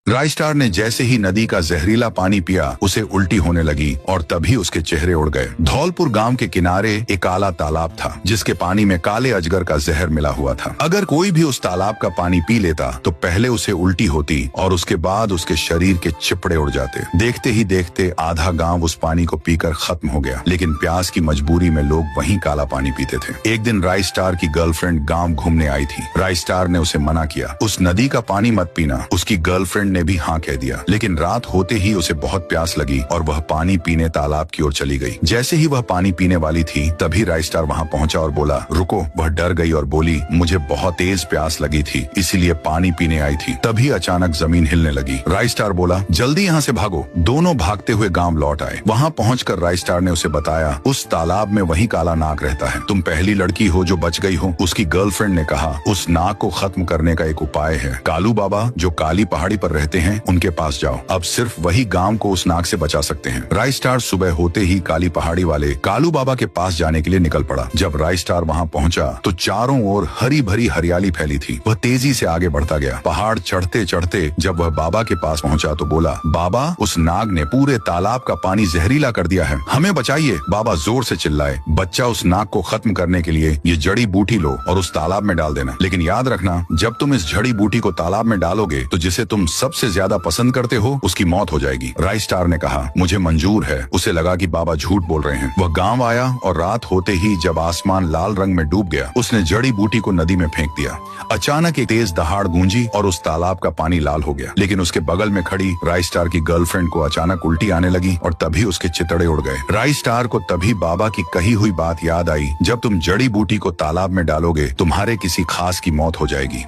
राय star ने जैसे ही नदी का जहरीला पानी पिया उसे उल्टी होने लगी और तभी उसके चेहरे उड़ गए। धौलपुर गांव के किनारे एक काला तालाब था जिसके पानी में काले अजगर का जहर मिला हुआ था। अगर कोई भी उस तालाब का पानी पी लेता तो पहले उसे उल्टी होती और उसके बाद उसके शरीर के चिपड़े उड़ जाते। देखते ही देखते आधा गांव उस पानी को पीकर खत्म हो गया, लेकिन प्यास की मजबूरी में लोग वहीं काला पानी पीते थे। एक दिन राय स्टार की गर्लफ्रेंड गांव घूमने आई थी। राय स्टार ने उसे मना किया, उस नदी का पानी मत पीना। उसकी गर्लफ्रेंड ने भी हाँ कह दिया, लेकिन रात होते ही उसे बहुत प्यास लगी और वह पानी पीने तालाब की ओर चली गई। जैसे ही वह पानी पीने वाली थी तभी राय स्टार वहाँ पहुँचा और बोला रुको। वह डर गई और बोली मुझे बहुत तेज प्यास लगी थी इसीलिए पानी पीने आई थी। तभी अचानक जमीन हिलने लगी। राय स्टार बोला जल्दी यहाँ से भागो। दोनों भागते हुए गांव लौट आए। वहाँ पहुंचकर राय स्टार ने उसे बताया उस तालाब में वही काला नाग रहता है। तुम पहली लड़की हो जो बच गई हो। उसकी गर्लफ्रेंड ने कहा उस नाग को खत्म करने का एक उपाय है। कालू बाबा जो काली पहाड़ी पर रहते हैं उनके पास जाओ। अब सिर्फ वही गांव को उस नाग से बचा सकते हैं। राय स्टार सुबह होते ही काली पहाड़ी वाले कालू बाबा के पास जाने के लिए निकल पड़ा। जब राय स्टार वहाँ पहुँचा तो चारों ओर हरी भरी हरियाली फैली थी। वह तेजी से आगे बढ़ता गया। पहाड़ चढ़ते चढ़ते जब वह बाबा के पास पहुँचा तो बोला बाबा उस नाग ने पूरे तालाब का पानी जहरीला कर दिया है, हमें बचाइए। बाबा जोर से चिल्लाए बच्चा उस नाग को खत्म करने के लिए ये जड़ी बूटी लो और उस तालाब में डाल देना, लेकिन याद रखना जब तुम इस जड़ी बूटी को तालाब में डालोगे तो जिसे तुम सबसे ज्यादा पसंद करते हो उसकी मौत हो जाएगी। राय स्टार ने कहा मुझे मंजूर है। उसे लगा कि बाबा झूठ बोल रहे हैं। वह गांव आया और रात होते ही जब आसमान लाल रंग में डूब गया उसने जड़ी बूटी को नदी में फेंक दिया। अचानक एक तेज दहाड़ गूंजी और उस तालाब का पानी लाल हो गया, लेकिन उसके बगल में खड़ी राय स्टार की गर्लफ्रेंड को अचानक उल्टी आने लगी और तभी उसके चितड़े उड़ गए। राय स्टार को तभी बाबा की कही हुई बात याद आई, जब तुम जड़ी बूटी को तालाब में डालोगे तुम्हारे किसी खास की मौत हो जाएगी।